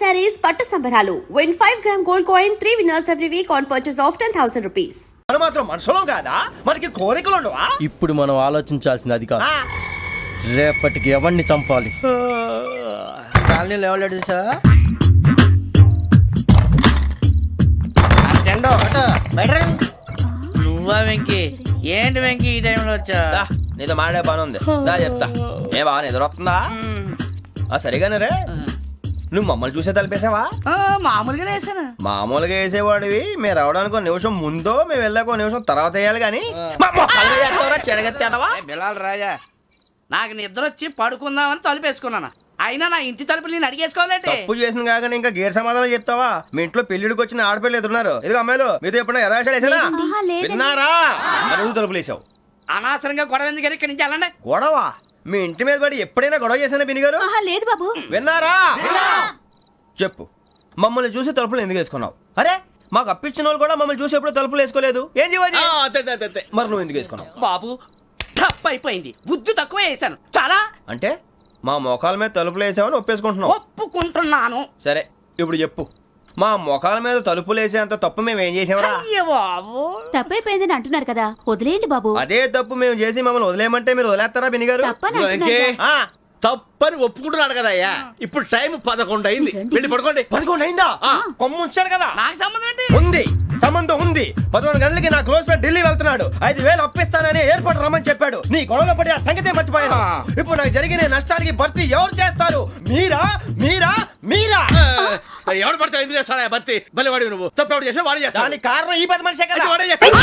sarees పట్టు సంబరాలు. Win 5-gram gold coin, 3 winners every week on purchase of 10,000 rupees. మనం మాత్రం మనుషులం కాదా? మనకి కోరికలు ఉండవా? ఇప్పుడు మనం ఆలోచించాల్సింది అది కాదు, రేపటికి ఎవరిని చంపాలి. కాలనీలో ఎవరు సార్? నువ్వా వెంకీ? ఏంటి వెంకీ ఈ టైంలో వచ్చా? నీతో మాడే పని ఉంది, చెప్తా. ఏ బాగా నిద్రొస్తుందా? సరిగానే రే, నువ్వు మమ్మల్ని చూసే తలిపేసావా? మామూలుగానే వేసాను. మామూలుగా వేసేవాడివి. మేము రావడానికి ఒక నిమిషం ముందో మేము వెళ్ళాక ఒక నిమిషం తర్వాత వేయాలి కానీ బిలాల్ రాజా, నాకు నిద్ర వచ్చి పడుకుందామని తలుపేసుకున్నాను. అయినా నా ఇంటి తలుపులు నేను అడిగేసుకోవాలంటే తప్పు చేసిన కాక ఇంకా గేర్ సమాధానం చెప్తావా? మీ ఇంట్లో పెళ్లిడికి వచ్చిన ఆడపిల్లలు ఎదురున్నారు. ఇదిగో అమ్మాయిలు, మీతో ఎప్పుడైనా యథాశాలు వేసానా? విన్నారా? అడుగు తలుపులు వేసావు. అనవసరంగా గొడవ ఎందుకు? ఇక్కడి నుంచి వెళ్ళండి. గొడవ? మీ ఇంటి మీద పడి ఎప్పుడైనా గొడవ చేశానా బిని గారు? లేదు బాబు. విన్నారా? చెప్పు, మమ్మల్ని చూసి తలుపులు ఎందుకు వేసుకున్నావు? అరే, మాకు అప్పించిన వాళ్ళు కూడా మమ్మల్ని చూసి ఎప్పుడు తలుపులు వేసుకోలేదు. ఏం చేయాలి? మరి నువ్వు ఎందుకు వేసుకున్నావు? బాబు టప్ అయిపోయింది, బుద్ధి తక్కువ వేసాను చాలా. అంటే మా మోకాల మీద తలుపులు వేసామని ఒప్పేసుకుంటున్నావు? ఒప్పుకుంటున్నాను. సరే, ఇప్పుడు చెప్పు, మా మొఖాల మీద తలుపులు వేసేంత తప్పు మేము ఏం చేసామరా? బాబు తప్పైపోయిందని అంటున్నారు కదా, వదిలేయండి బాబు. అదే తప్పు మేము చేసి మమ్మల్ని వదిలేయమంటే మీరు వదిలేస్తారా బిని గారు? తప్పని ఒప్పుకుంటున్నాడు కదా అయ్యా. ఇప్పుడు టైం 11 అయింది, వెళ్ళి పడుకోండి. 11 అయిందా? కొమ్ము ఉంచాడు కదా. నాకు సంబంధం ఏంటి? ఉంది, సంబంధం ఉంది. 11 గంటలకి నా క్లోజ్ ఫ్రెండ్ ఢిల్లీ వెళ్తున్నాడు. 5,000 అప్పిస్తానని ఎయిర్పోర్ట్ రమ్మని చెప్పాడు. నీ గొడవలో పడి ఆ సంగతే మర్చిపోయాను. ఇప్పుడు నాకు జరిగిన నష్టానికి భర్తీ ఎవరు చేస్తారు? మీరా మీరా మీరా? ఎవడు పడతాడు? ఎందుకు చేస్తాడా భర్తీ? భలే వాడి నువ్వు. తప్పు ఎవడు చేసా వాడే చేస్తాడు. దానికి కారణం ఈ 10 మనిషే కదా. వాడే చేస్తాడు.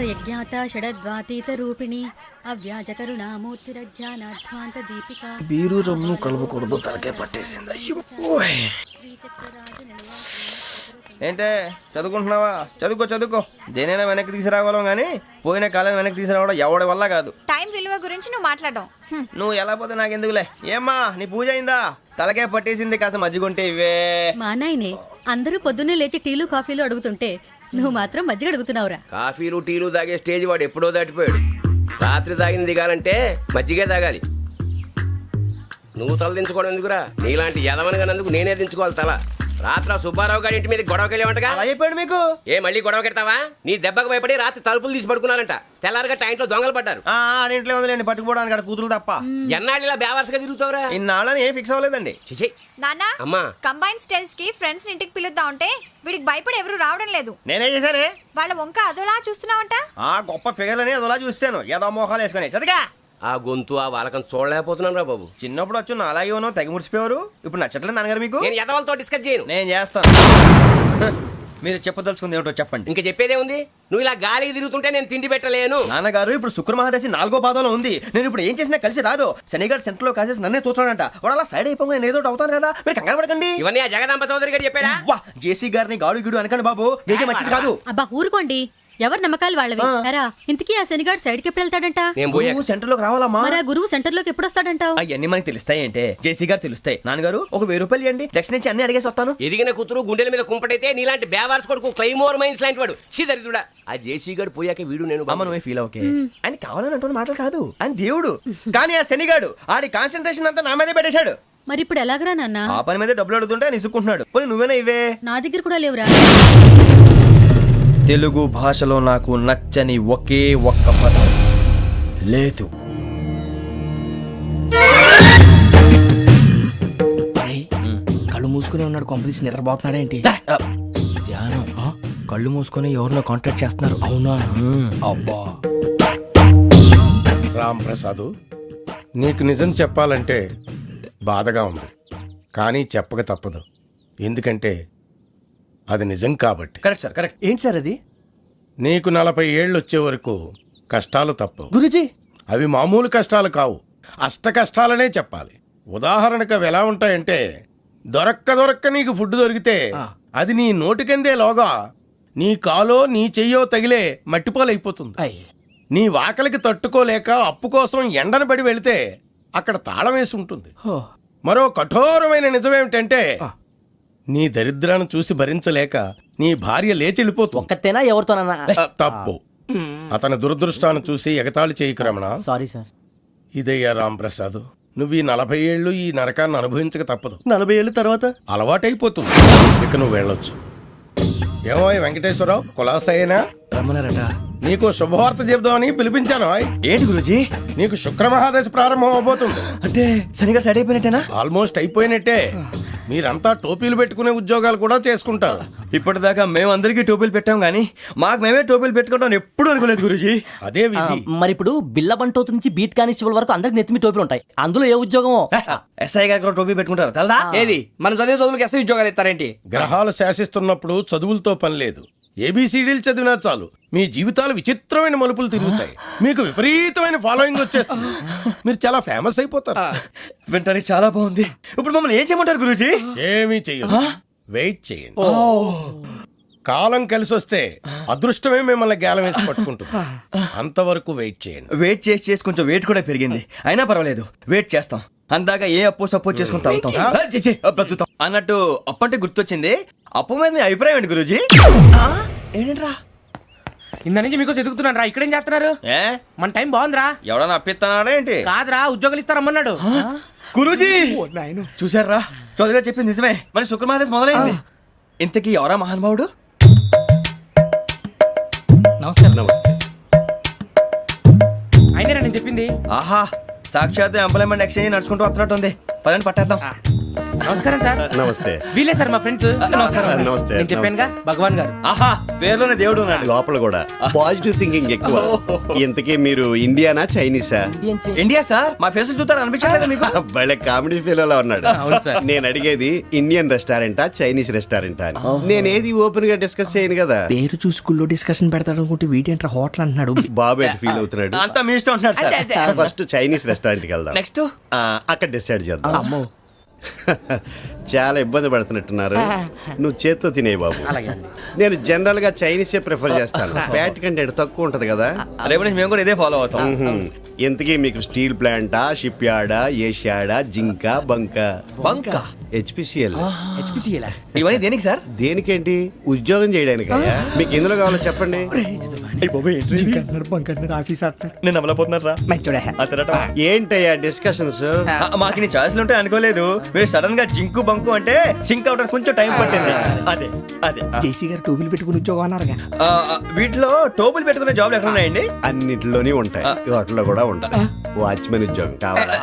యజ్ఞాత షడద్వాతీత రూపిణి అవ్యాజ కరుణామూర్తిరజ్ఞానాధ్వాంత దీపిక. బీరు రమ్ము కలవకూడదు, తలకే పట్టేసింది. ఏంటే చదువుకుంటున్నావా? చదువుకో చదువుకో. దేనైనా వెనక్కి తీసుకురావాలం కానీ పోయిన కాలం వెనక్కి తీసుకురావడం ఎవడి వల్ల కాదు. టైం విలువ గురించి నువ్వు మాట్లాడడం. నువ్వు ఎలా పోతే నాకు ఎందుకులే. ఏమ్మా, నీ పూజ అయిందా? తలకే పట్టేసింది, కాస్త మజ్జిగుంటే ఇవే. మా నాయనే అందరూ పొద్దున్నే లేచి టీలు కాఫీలు అడుగుతుంటే నువ్వు మాత్రం మజ్జిగ అడుగుతున్నావురా. కాఫీలు టీలు తాగే స్టేజ్ వాడు ఎప్పుడో దాటిపోయాడు. రాత్రి తాగింది దిగాలంటే మజ్జిగే తాగాలి. నువ్వు తల దించుకోవడం ఎందుకురా? నీలాంటి యదవనగానందుకు నేనే దించుకోవాలి తల. రాత్రి సుబ్బారావు గారి ఇంటి మీద గొడవకి వెళ్ళేవంటగా. అలా చెప్పాడు మీకు? ఏ మళ్ళీ గొడవ కెడతావా? నీ దెబ్బకు భయపడి రాత్రి తలుపులు తీసి పడుకున్నారంట. తెల్లారగా టైంట్లో దొంగలు పడ్డారు. ఇంట్లో ఉందిలేండి, పట్టుకుపోవడానికి అక్కడ కూతురు తప్ప. ఎన్నాళ్ళు ఇలా బేవర్స్గా తిరుగుతావురా? ఇన్నాళ్ళని ఏం ఫిక్స్ అవ్వలేదండి. చిచి నాన్న, అమ్మా, కంబైన్ స్టైల్స్ కి ఫ్రెండ్స్ ఇంటికి పిలుద్దాం అంటే వీడికి భయపడి ఎవరు రావడం లేదు. నేనేం చేశానే? వాళ్ళ వంక అదోలా చూస్తున్నావంట. గొప్ప ఫిగర్లని అదోలా చూస్తాను, ఏదో మోహాలు వేసుకొని. చదిగా ఆ గొంతు ఆ వాలకం చూడలేకపోతున్నాను రా బాబు. చిన్నప్పుడు వచ్చి నా అలాగే ఉన్నావు, తెగ ముడిచిపోయారు. ఇప్పుడు నచ్చట్లేదు నాన్నగారు మీకు? నేను యదవలతో డిస్కస్ చేయను. నేను చేస్తాను. మీరు చెప్పదలుచుకుంది ఏమిటో చెప్పండి. ఇంకా చెప్పేదే ఉంది. నువ్వు ఇలా గాలికి తిరుగుతుంటే నేను తిండి పెట్టలేను. నాన్నగారు, ఇప్పుడు శుక్ర మహాదశి 4వ పాదంలో ఉంది. నేను ఇప్పుడు ఏం చేసినా కలిసి రాదు. శనిగారు సెంటర్ లో కాసేసి నన్నే చూస్తాడంట. వాడు అలా సైడ్ అయిపోయి నేను ఏదో అవుతాను కదా, మీరు కంగారు పడకండి. ఇవన్నీ ఆ జగదాంబ చౌదరి గారు చెప్పాడా? జేసీ గారిని గాడు గిడు అనకండి బాబు, మీకే మంచిది కాదు. అబ్బా ఊరుకోండి, ఎవరి నమ్మకాలు వాళ్ళవి. ఇంతకీ ఆ శనిగాడు సైడ్ కి ఎప్పుడు వెళ్తాడంట? సెంటర్ లోకి రావాలమ్మా. మరి ఆ గురువు సెంటర్ లోకి ఎప్పుడు వస్తాడంటావు? అవన్నీ మనకి తెలుస్తాయి అంటే జేసీ గారు తెలుస్తాయి. నాన్నగారు, ఒక 1000 రూపాయలు ఇవ్వండి, దక్షిణ నుంచి అన్ని అడిగేసి వస్తాను. ఎదిగిన కూతురు గుండెల మీద కుంపటైతే నీలాంటి బేవార్స్ కొడుకు క్లైమోర్ మైన్స్ లాంటి వాడు చీదరిదుడా. ఆ జేసీ గారు పోయాక వీడు నేను అమ్మ నువ్వే ఫీల్ ఓకే. ఆయన కావాలని అంటున్న మాటలు కాదు, ఆయన దేవుడు. కానీ ఆ శనిగాడు ఆడి కాన్సన్ట్రేషన్ అంతా నా మీదే పెట్టేశాడు. మరి ఇప్పుడు ఎలాగరా నాన్న? ఆ పని మీద డబ్బులు అడుగుతుంటే నిసుక్కుంటున్నాడు. పోనీ నువ్వేనా ఇవే? నా దగ్గర కూడా లేవురా. తెలుగు భాషలో నాకు నచ్చని ఒకే ఒక్క పదం లేదు. కళ్ళు మూసుకుని ఉన్నాడు, కొంపదీసి నిద్రపోతున్నాడేంటి? ధ్యానం. కళ్ళు మూసుకొని ఎవరినో కాంటాక్ట్ చేస్తున్నారు. అవునా? అబ్బా రామ్ ప్రసాద్, నీకు నిజం చెప్పాలంటే బాధగా ఉంది, కానీ చెప్పక తప్పదు. ఎందుకంటే అది నిజం కాబట్టి. Correct sir, correct. ఏంటి సార్ అది? నీకు 40 ఏళ్ళు వచ్చే వరకు కష్టాలు తప్పవు గురూజీ. అవి మామూలు కష్టాలు కావు, అష్ట కష్టాలనే చెప్పాలి. ఉదాహరణకు అవి ఎలా ఉంటాయంటే, దొరక్క నీకు ఫుడ్ దొరికితే అది నీ నోటికందే లోగా నీ కాలో నీ చెయ్యో తగిలే మట్టిపాలైపోతుంది. నీ వాకలికి తట్టుకోలేక అప్పు కోసం ఎండను పడి వెళితే అక్కడ తాళం వేసి ఉంటుంది. మరో కఠోరమైన నిజమేమిటంటే, నీ దరిద్రాన్ని చూసి భరించలేక నీ భార్య లేచి వెళ్ళిపోతుంది. ఒక్కతేనా ఎవరితోనన్నా? తప్పు. అతని దురదృష్టాన్ని చూసి ఎగతాళి చేయకు రమణ. Sorry sir. ఇదయ్యా రాంప్రసాద్, నువ్వు ఈ 40 ఏళ్ళు ఈ నరకాన్ని అనుభవించక తప్పదు. 40 ఏళ్ళ తర్వాత అలవాటైపోతుంది. ఇక నువ్వు వెళ్ళొచ్చు. ఏమో వెంకటేశ్వరరావు, కులాసైనా రమ్మన్నారట. నీకు శుభవార్త చెబుదామని పిలిపించాను. ఏంటి గురూజీ? నీకు శుక్రమహాదశ ప్రారంభం అవబోతుంది. అంటే శనిగా సెట్ అయిపోయినట్టేనా? ఆల్మోస్ట్ అయిపోయినట్టే. మీరంతా టోపీలు పెట్టుకునే ఉద్యోగాలు కూడా చేసుకుంటారు. ఇప్పటిదాకా మేమందరికీ టోపీలు పెట్టాం కానీ మాకు మేమే టోపీలు పెట్టుకుంటాం ఎప్పుడు అనుకోలేదు గురూజీ. అదే విధి. మరి ఇప్పుడు బిల్ల బంటోతు నుంచి బీట్ కానిస్టేబుల్ వరకు అందరికి నెత్తిమి టోపీలు ఉంటాయి. అందులో ఏ ఉద్యోగం? ఎస్ఐ గారు కూడా టోపీ పెట్టుకుంటారు తెలదా? ఏది మన చదివే చదువులకు ఎస్ఐ ఉద్యోగాలు ఇస్తారేంటి? గ్రహాలు శాసిస్తున్నప్పుడు చదువులతో పని లేదు. ఏబిసిడీలు చదివినా చాలు మీ జీవితాలు విచిత్రమైన మలుపులు తిరుగుతాయి. మీకు విపరీతమైన ఫాలోయింగ్ వచ్చేస్తుంది. మీరు చాలా ఫేమస్ అయిపోతారు. వింటానికి చాలా బాగుంది. ఇప్పుడు మమ్మల్ని ఏం చేయమంటారు గురూజీ? ఏమీ చెయ్యదు. వెయిట్ చేయండి. కాలం కలిసి వస్తే అదృష్టమే మిమ్మల్ని గేలం వేసి పట్టుకుంటుంది. అంతవరకు వెయిట్ చేయండి. వెయిట్ చేసి కొంచెం వెయిట్ కూడా పెరిగింది. అయినా పర్వాలేదు, వెయిట్ చేస్తాం. అందాక ఏ అప్పు సపోర్ట్ చేసుకుని తాగుతాం. బ్రతుకుతాం అన్నట్టు అప్పు అంటే గుర్తొచ్చింది. అప్పు మీద మీ అభిప్రాయం ఏంటి గురూజీ? ఏంటరా ఇంత నుంచి మీకు ఎదుగుతున్నాను రా. ఇక్కడేం చేస్తున్నారు? ఏ మన టైం బాగుందిరా. ఎవడన్నా అప్పిస్తున్నాడా ఏంటి? కాదురా, ఉద్యోగాలు ఇస్తారమ్మన్నాడు. గురూజీ చూసారా, చౌదరిగా చెప్పింది నిజమే. మరి శుక్రమహాదేశ్ మొదలైంది. ఇంతకీ ఎవరా మహానుభావుడు? నమస్కారం. అయినా నేను చెప్పింది. ఆహా, సాక్షాత్ ఎంప్లాయ్మెంట్ ఎక్స్చేంజ్ నడుచుకుంటూ వస్తున్నట్టు ఉంది. పదండి పట్టేద్దాం. నమస్కారం సార్. నమస్తే. వీలే సార్ మా ఫ్రెండ్స్. నమస్తే. నేను చెప్పానుగా భగవాన్ గారు. ఆహా, పేర్లోనే దేవుడు ఉన్నాడు. లోపల కూడా పాజిటివ్ థింకింగ్ ఎక్కువ. ఇంతకీ మీరు ఇండియానా చైనీసా? India sir. మా ఫేస్ చూస్తారు అనిపించలేదు మీకు? భలే కామెడీ ఫీల్ ఉన్నాడు. నేను అడిగేది ఇండియన్ రెస్టారెంటా చైనీస్ రెస్టారెంటా అని. నేనేది ఓపెన్ గా డిస్కస్ చేయను కదా. పేరు చూసుకుల్లో డిస్కషన్ పెడతాడు అనుకుంటే వీటేంట్రా హోటల్ అంటున్నాడు. బాబు ఎట్ ఫీల్ అవుతున్నాడు. అంతా మీ ఇష్టం ఉంటున్నాడు సార్. ఫస్ట్ చైనీస్ రెస్టారెంట్ కి వెళ్దాం. నెక్స్ట్ అక్కడ డిసైడ్ చేద్దాం. చాలా ఇబ్బంది పడుతున్నట్టున్నారు. నువ్వు చేత్తో తినే బాబు. నేను జనరల్ గా చైనీసే ప్రిఫర్ చేస్తాను. ఫ్యాట్ కంటెంట్ తక్కువ ఉంటది కదా. రేపు నుంచి మేము కూడా ఇదే ఫాలో అవుతాం. ఇంతకీ మీకు స్టీల్ ప్లాంటా, షిప్ యార్డా, ఏషియాడా, జింక, బంకా? బంకా, హెచ్పిసిఎల్. ఇవన్నీ దేనికి సార్? దేనికేంటి? ఉద్యోగం చేయడానికి. మీకు ఎందులో కావాలో చెప్పండి. నేను అమలపోతున్నారా? ఏంటయ్యా డిస్కషన్స్? మాకు నీ ఛాయిస్లు ఉంటాయి అనుకోలేదు. మీరు సడన్ గా జింకు బంకు అంటే సింక్ అవడానికి కొంచెం టైం పట్టింది. అదే అదే జేసీ గారు టోపీలు పెట్టుకుని ఉద్యోగం అన్నారుగా. వీటిలో టోపులు పెట్టుకునే జాబ్లు ఎక్కడ ఉన్నాయండి? అన్నిటిలోనే ఉంటాయి. వాటిలో కూడా ఉంటాయి. వాచ్మెన్ ఉద్యోగం కావాలా?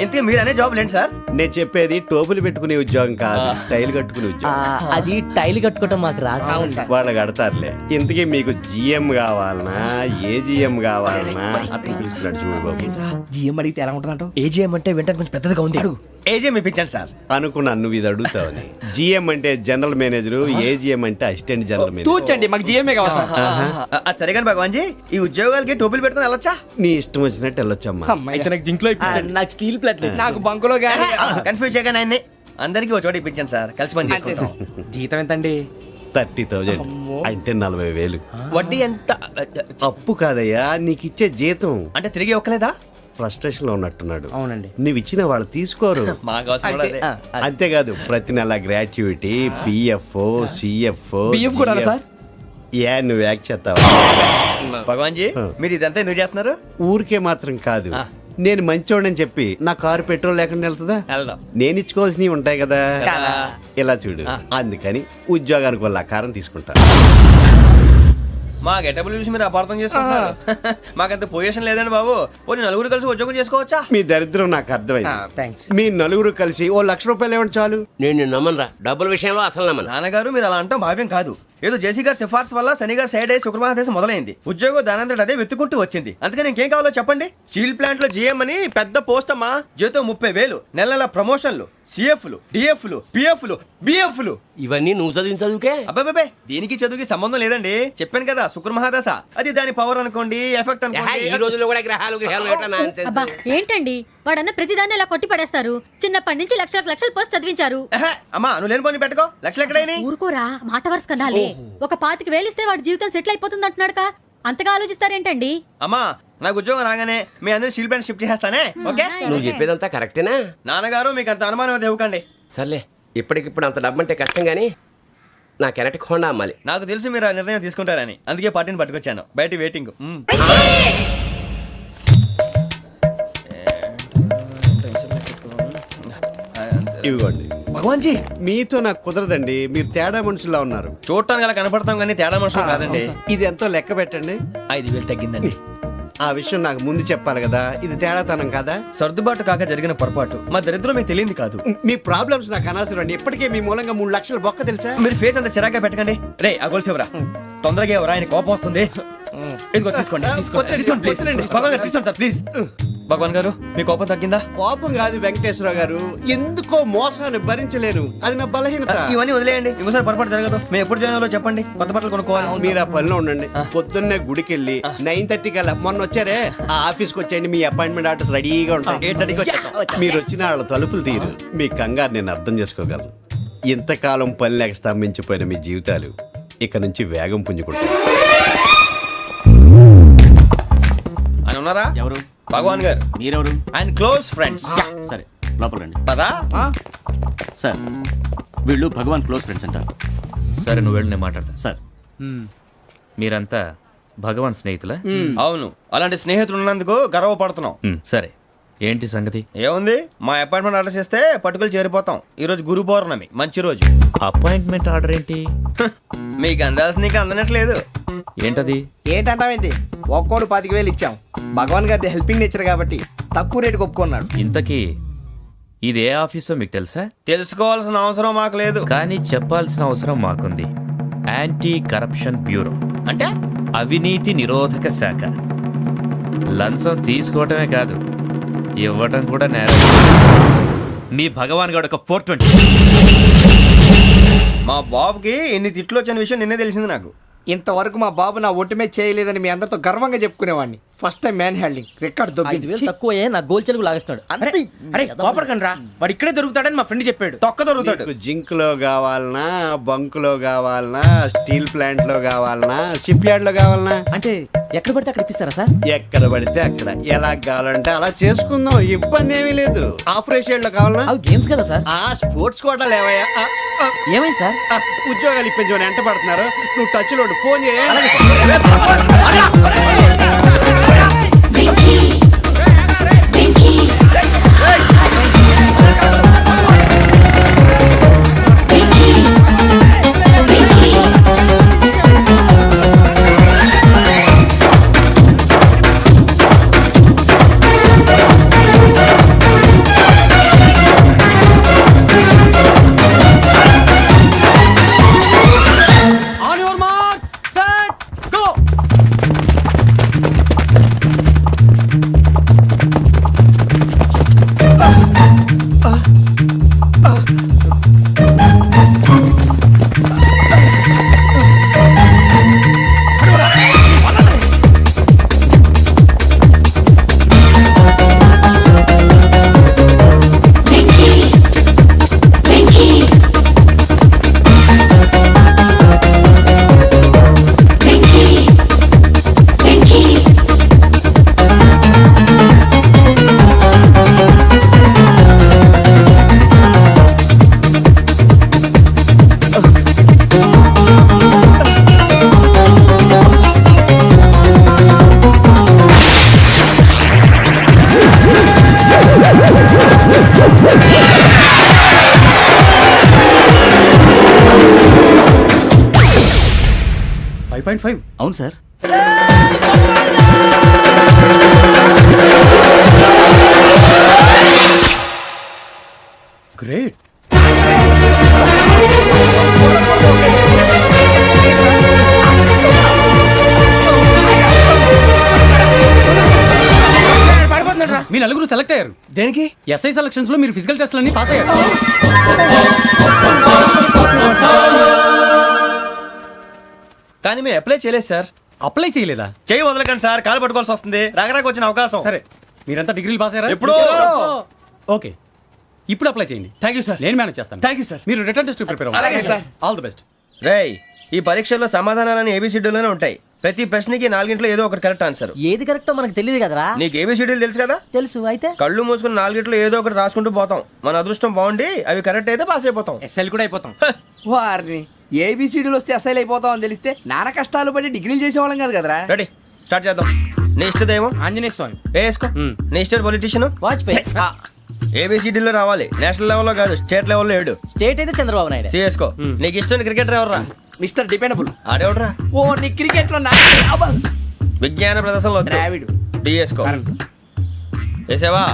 ఇంతకీ మీరు అనే జాబ్ ఏంటి సార్? నేను చెప్పేది టోపులు పెట్టుకునే ఉద్యోగం కాదు, టైల్ కట్టుకునే ఉద్యోగం. అది టైల్ కట్టుకోవటం మాకు రాదు. వాళ్ళు కడతారులే. ఇంతకీ మీకు జిఎం కావాలనా, ఏ జిఎం కావాలనా? అట్లా పిలుస్తున్నాడు చూడు బాబు. జిఎం అడిగితే ఎలా ఉంటుందంట? ఏజీఎం అంటే వింటానికి కొంచెం పెద్దదిగా ఉంది. ఏజీఎం ఇప్పించండి సార్. అనుకున్నాను నువ్వు ఇది అడుగుతావని. జిఎం అంటే జనరల్ మేనేజర్, ఏజిఎం అంటే అసిస్టెంట్ జనరల్ మేనేజర్. తూచండి, మాకు జిఎంఏ కావాలి సార్. అది సరే కానీ భగవాన్ జీ, ఈ ఉద్యోగాలకి టోపులు పెట్టుకుని వెళ్ళొచ్చా? నీ ఇష్టం వచ్చినట్టు వెళ్ళొచ్చమ్మా. అయితే నాకు జింక్ లో నాకు స్టీల్ ప్లేట్ నాకు బంకులో గానీ. కన్ఫ్యూజ్ చేయగానే ఆయన్ని అందరికీ ఒక చోట ఇప్పించండి సార్. కలిసి పని చేసుకుంటాం. జీతం ఎంతండి? 30,000 అంటే 40,000. వడ్డీ ఎంత? అప్పు కాదయ్యా, నీకు ఇచ్చే జీతం. అంటే తిరిగి ఒక్కలేదా? ఫ్రస్ట్రేషన్ లో ఉన్నట్టున్నాడు. అవునండి. నువ్వు ఇచ్చిన వాళ్ళు తీసుకోరు. మాకు అవసరం కూడా అదే. అంతేకాదు ప్రతి నెల గ్రాట్యుటీ, పిఎఫ్, సిఎఫ్. బియ్యం కూడా సార్? ఏ నువ్వు యాక్ చేస్తావా? భగవాన్ జీ, మీరు ఇదంతా ఎందుకు చేస్తున్నారు? ఊరికే మాత్రం కాదు. నేను మంచోడని చెప్పి నా కారు పెట్రోల్ లేకుండా వెళ్తుందా? వెళ్దాం. నేను ఇచ్చుకోవాల్సినవి ఉంటాయి కదా. కదా. ఇలా చూడు. అందుకని ఉద్యోగానికి వాళ్ళ ఆకారం తీసుకుంటా. మా గెటబుల్ చూసి మీరు అపార్థం చేసుకుంటున్నారు. మాకంత పొజిషన్ లేదండి బాబు. పోనీ నలుగురు కలిసి ఉద్యోగం చేసుకోవచ్చా? మీ దరిద్రం నాకు అర్థమైంది. థ్యాంక్స్. మీ నలుగురు కలిసి ఓ ₹1,00,000 ఇవ్వండి చాలు. నేను నమ్మనరా, డబ్బుల విషయంలో అసలు నమ్మను. నాన్నగారు మీరు అలా అంటాం భావ్యం కాదు. ఏదో జేసీ గారి సిఫార్సు వల్ల శని గారు సైడ్ అయ్యి శుక్రమహాదేశం మొదలైంది. ఉద్యోగం దానంతటి అదే వెతుకుంటూ వచ్చింది. అందుకని ఇంకేం కావాలో చెప్పండి. స్టీల్ ప్లాంట్ లో జిఎం అని పెద్ద పోస్ట్ అమ్మా. జీతం 30,000, నెల నెల ప్రమోషన్లు, సిఎఫ్లు, డిఎఫ్లు, పిఎఫ్లు, బిఎఫ్లు. ఇవన్నీ నువ్వు చదివిన చదువుకే? అబ్బాబే, దీనికి చదువుకి సంబంధం లేదండి. చెప్పాను కదా, శుక్రమహాదశ. అది దాని పవర్ అనుకోండి, ఎఫెక్ట్ ఈ అనుకోండి. రోజుల్లో కూడా గ్రహాలు ఎట్లా nonsense? అబ్బా ఏంటండి వాడన్న ప్రతిదాన్ని ఇలా కొట్టి పడేస్తారు. చిన్నప్పటి నుంచి లక్షలు పోస్ట్ చదివించారు. అమ్మా నువ్వు లేని పోనీ పెట్టుకో. లక్షలు ఎక్కడైనా ఊరుకోరా, మాట వరుస కదాలే. ఒక 25,000 ఇస్తే వాడి జీవితం సెటిల్ అయిపోతుంది అంటున్నాడుగా. అంతగా ఆలోచిస్తారేంటండి? అమ్మా నాకు ఉద్యోగం రాగానే మీ అందరి స్టీల్ ప్లాంట్ షిఫ్ట్ చేస్తానే. ఓకే? నువ్వు చెప్పేదంతా కరెక్టేనా? నాన్నగారు మీకు అంత అనుమానం అయితే ఇవ్వకండి. సర్లే, ఇప్పటికిప్పుడు అంత డబ్బు అంటే కష్టం కానీ నా కెనటిక్ హోండా అమ్మాలి. నాకు తెలుసు మీరు ఆ నిర్ణయం తీసుకుంటారని, అందుకే పార్టీని పట్టుకొచ్చాను. బయట వెయిటింగ్. ఇవ్వండి. భగవాన్ జీ మీతో నాకు కుదరదండి, మీరు తేడా మనుషుల్లా ఉన్నారు. చూడటానికి అలా కనపడతాం కానీ తేడా మనుషులు కాదండి. ఇది ఎంతో లెక్క పెట్టండి. 5,000 తగ్గిందండి. ఆ విషయం నాకు ముందు చెప్పాలి కదా, ఇది తేడాతనం కదా. సర్దుబాటు కాక జరిగిన పొరపాటు. మా దరిద్రం మీకు తెలియంది కాదు. మీ ప్రాబ్లమ్స్ నాకు అనవసరం అండి. ఇప్పటికే మీ మూలంగా 3 లక్షల బొక్క తెలుసా. మీరు ఫేస్ అంత చిరాగ్గా పెట్టకండి. రే ఆ గొలుసు ఎవరా? తొందరగా ఎవరా, ఆయన కోపం వస్తుంది. ఇదిగో తీసుకోండి. వద్దండి, తీసుకోండి, please. వద్దండి. భగవాన్ గారు తీసుకోండి సార్ ప్లీజ్. భగవాన్ గారు మీ కోపం తగ్గిందా? కోపం కాదు వెంకటేశ్వర గారు, ఎందుకో మోసాన్ని భరించలేను, అది నా బలహీనత. ఇవన్నీ వదిలేయండి, ఇంకోసారి పొరపాటు జరగదు. మేము ఎప్పుడు జాయిన్ అవ్వాలో చెప్పండి, కొత్త బట్టలు కొనుక్కోవాలి. మీరు ఆ పనిలో ఉండండి. పొద్దున్నే గుడికి వెళ్ళి 9:30 కల్లా, మొన్న వచ్చారే ఆ ఆఫీస్కి వచ్చేయండి. మీ అపాయింట్మెంట్ ఆర్డర్స్ రెడీగా ఉంటాయి. 8:30కి వచ్చేస్తాం. మీరు వచ్చిన వాళ్ళ తలుపులు తీరు. మీ కంగారు నేను అర్థం చేసుకోగలను. ఇంతకాలం పని లేక స్తంభించిపోయిన మీ జీవితాలు ఇక నుంచి వేగం పుంజుకుంటాయి. ఆయన ఉన్నారా? ఎవరు? భగవాన్ గారు. మీరెవరు? ఆయన క్లోజ్ ఫ్రెండ్స్. సరే లోపల రండి. పదా సార్ వీళ్ళు భగవాన్ క్లోజ్ ఫ్రెండ్స్ అంటారు. సరే నువ్వు వెళ్ళి నేను మాట్లాడతా. సార్ మీరంతా భగవాన్ స్నేహితులా? అవును, అలాంటి స్నేహితులు ఉన్నందుకు గర్వపడుతున్నాం. సరే ఏంటి సంగతి? ఏముంది, మా అపాయింట్మెంట్ ఆర్డర్ చేస్తే పట్టుకులు చేరిపోతాం. ఈ రోజు గురు పౌర్ణమి, మంచి రోజు. అపాయింట్మెంట్ ఆర్డర్ ఏంటి? మీకు అందాల్సిన నీకు అందనట్లేదు. ఏంటది? ఏంటంటావేంటి? ఒక్కోడు 25,000 ఇచ్చాం. భగవాన్ గారి హెల్పింగ్ నేచర్ కాబట్టి తక్కువ రేటుకి ఒప్పుకున్నాడు. ఇంతకీ ఇది ఏ ఆఫీసో మీకు తెలుసా? తెలుసుకోవాల్సిన అవసరం మాకు లేదు. కానీ చెప్పాల్సిన అవసరం మాకుంది. యాంటీ కరప్షన్ బ్యూరో అంటే అవినీతి నిరోధక శాఖ. లంచం తీసుకోవటమే కాదు, ఇవ్వటం కూడా నేరం. మీ భగవాన్ గారు ఒక 420. మా బాబుకి ఎన్ని తిట్లు వచ్చిన విషయం నిన్నే తెలిసింది నాకు. ఇంతవరకు మా బాబు నా ఒట్టుమే చేయలేదని మీ అందరితో గర్వంగా చెప్పుకునేవాడిని. ఫస్ట్ టైం మ్యాన్ హ్యాండింగ్ రికార్డ్ దొబ్బింది. తక్కువే నా గోల్ చెలుగు లాగేస్తున్నాడు. అరే కోపడకండి రా, వాడు ఇక్కడే దొరుకుతాడని మా ఫ్రెండ్ చెప్పాడు. తొక్క దొరుకుతాడు. మీకు జింక్ లో కావాలనా, బంక్ లో కావాలనా, స్టీల్ ప్లాంట్ లో కావాలనా, షిప్ యార్డ్ లో కావాలనా? అంటే ఎక్కడ పడితే అక్కడ ఇప్పిస్తారా సార్? ఎక్కడ పడితే అక్కడ, ఎలా కావాలంటే అలా చేసుకుందాం, ఇబ్బంది ఏమీ లేదు. ఆపరేషన్ లో కావాలనా? అవి గేమ్స్ కదా సార్. ఆ స్పోర్ట్స్ కోటా లేవయ్యా. ఏమైంది సార్? ఉద్యోగాలు ఇప్పించమని ఎంట పడుతున్నారు. నువ్వు టచ్ లో ఫోన్ చేయ. On your marks set go. అవును సార్. గ్రేట్. మీ నలుగురు సెలెక్ట్ అయ్యారు. దేనికి? ఎస్ఐ సెలక్షన్స్ లో మీరు ఫిజికల్ టెస్ట్ అన్ని పాస్ అయ్యారు. కానీ మేము అప్లై చేయలేదు సార్. అప్లై చేయలేదా? చేయి వదలకండి సార్, కాలు పట్టుకోవాల్సి వస్తుంది. రాగరాకు వచ్చిన అవకాశం. సరే మీరంతా డిగ్రీలు పాస్ అయ్యారా? ఎప్పుడో. ఓకే ఇప్పుడు అప్లై చేయండి. Thank you sir. నేను మేనేజ్ చేస్తాను. Thank you sir. మీరు రిటర్న్ టెస్ట్ ప్రిపేర్ అలాగే సార్. All the best. రేయ్, ఈ పరీక్షల్లో సమాధానాలని ఏబిసిడ్యూల్లోనే ఉంటాయి. ప్రతి ప్రశ్నకి 4 ఏదో ఒకటి కరెక్ట్ ఆన్సర్. ఏది కరెక్టో మనకు తెలియదు కదరా. నీకు ఏబిసిడ్యూల్ తెలుసు కదా? తెలుసు. అయితే కళ్ళు మూసుకుని 4 ఏదో ఒకటి రాసుకుంటూ పోతాం. మన అదృష్టం బాగుండి అవి కరెక్ట్ అయితే పాస్ అయిపోతాం. ఎస్ఎల్ కూడా అయిపోతాం. వారిని ఏబిసిడీలు వస్తే ఎస్ఐలు అయిపోతాం అని తెలిస్తే నాన్న కష్టాలు పడి డిగ్రీలు చేసేవాళ్ళం కాదు కదరా. రెడీ, స్టార్ట్ చేద్దాం. నీ ఇష్టదేమో ఆంజనేయ స్వామి. వేసుకో. నీ ఇష్ట పొలిటీషియన్ వాజ్పేయి. ఏబిసిడీలో రావాలి, నేషనల్ లెవెల్లో కాదు, స్టేట్ లెవెల్లో 7. స్టేట్ అయితే చంద్రబాబు నాయుడు. సిఎస్కో. నీకు ఇష్టం క్రికెటర్ ఎవర్రా? Mister dependable. ఆడేవడరా? ఓ నీ క్రికెట్ లో విజ్ఞాన ప్రదర్శనలో ద్రావిడు. డిఎస్కో. వేసావా?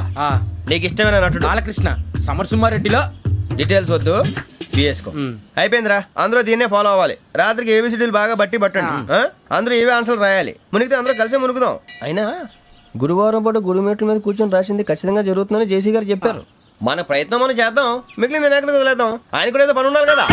నీకు ఇష్టమైన నటుడు? బాలకృష్ణ. సమర్సింహారెడ్డిలో డీటెయిల్స్ వద్దు, బిఎస్కో. అయిపోయిందిరా, అందరూ దీన్నే ఫాలో అవ్వాలి. రాత్రికి ఏబిసిడీలు బాగా బట్టి పట్టండి. అందరూ ఏవే ఆన్సర్లు రాయాలి. మునిగితే అందరూ కలిసి మునుగుదాం. అయినా గురువారం పాటు గురుమేట్ల మీద కూర్చొని రాసింది ఖచ్చితంగా జరుగుతుందని జేసీ గారు చెప్పారు. మన ప్రయత్నం మనం చేద్దాం, మిగిలింది నేను ఎక్కడికి వదిలేద్దాం. ఆయన కూడా ఏదో పని ఉండాలి కదా.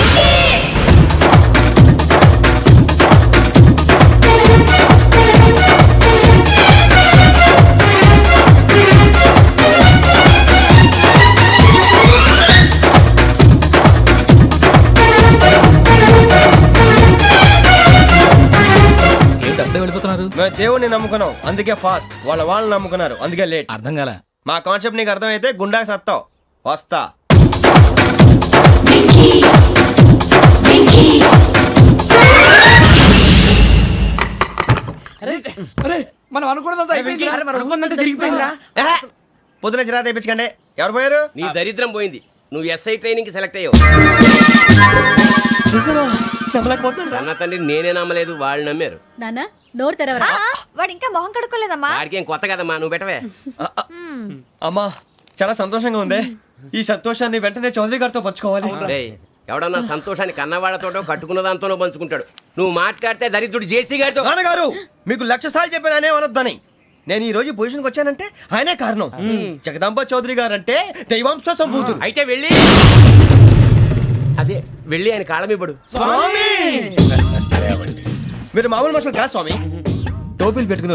వెళ్ళిపోతున్నారు. మేము దేవుడిని నమ్ముకున్నాం, అందుకే ఫాస్ట్. వాళ్ళని నమ్ముకున్నారు, అందుకే లేట్. అర్థం కాల. మా కాన్సెప్ట్ నీకు అర్థమైతే గుండా సత్తావు. వస్తా. మనం అనుకున్నదంతా జరిగిపోయిందిరా. పొద్దున చిరా తెప్పించకండి. ఎవరు పోయారు? నీ దరిద్రం పోయింది. నువ్వు ఎస్ఐ ట్రైనింగ్ కి సెలెక్ట్ అయ్యావు. అన్న తండ్రి నేనే నమ్మలేదు, వాళ్ళు నమ్మారు. నాన్న నోరు తెరవరా. వాడు ఇంకా మొహం కడుక్కోలేదమ్మా. వాడికి ఏం కొత్త కదమ్మా, నువ్వు పెట్టవే. అమ్మా చాలా సంతోషంగా ఉంది. ఈ సంతోషాన్ని వెంటనే చౌదరి గారితో పంచుకోవాలి. డేయ్, ఎవడన్నా సంతోషాన్ని కన్నవాళ్లతోటో కట్టుకున్న దాంతోనో పంచుకుంటాడు. నువ్వు మాట్లాడితే దరిద్రుడు జేసీ గారితో. నాన్నగారు మీకు 1,00,000 సార్లు చెప్పాను అనే అనొద్దని. నేను ఈ రోజు పొజిషన్కి వచ్చానంటే ఆయనే కారణం. జగదాంబ చౌదరి గారు అంటే దైవాంశ సంభూతుడు. అయితే వెళ్ళి అదే వెళ్ళి ఆయన కాళ్ళమివ్వడు. మీరు మామూలు మనుషులు కాదు స్వామి. టోపీలు పెట్టుకుని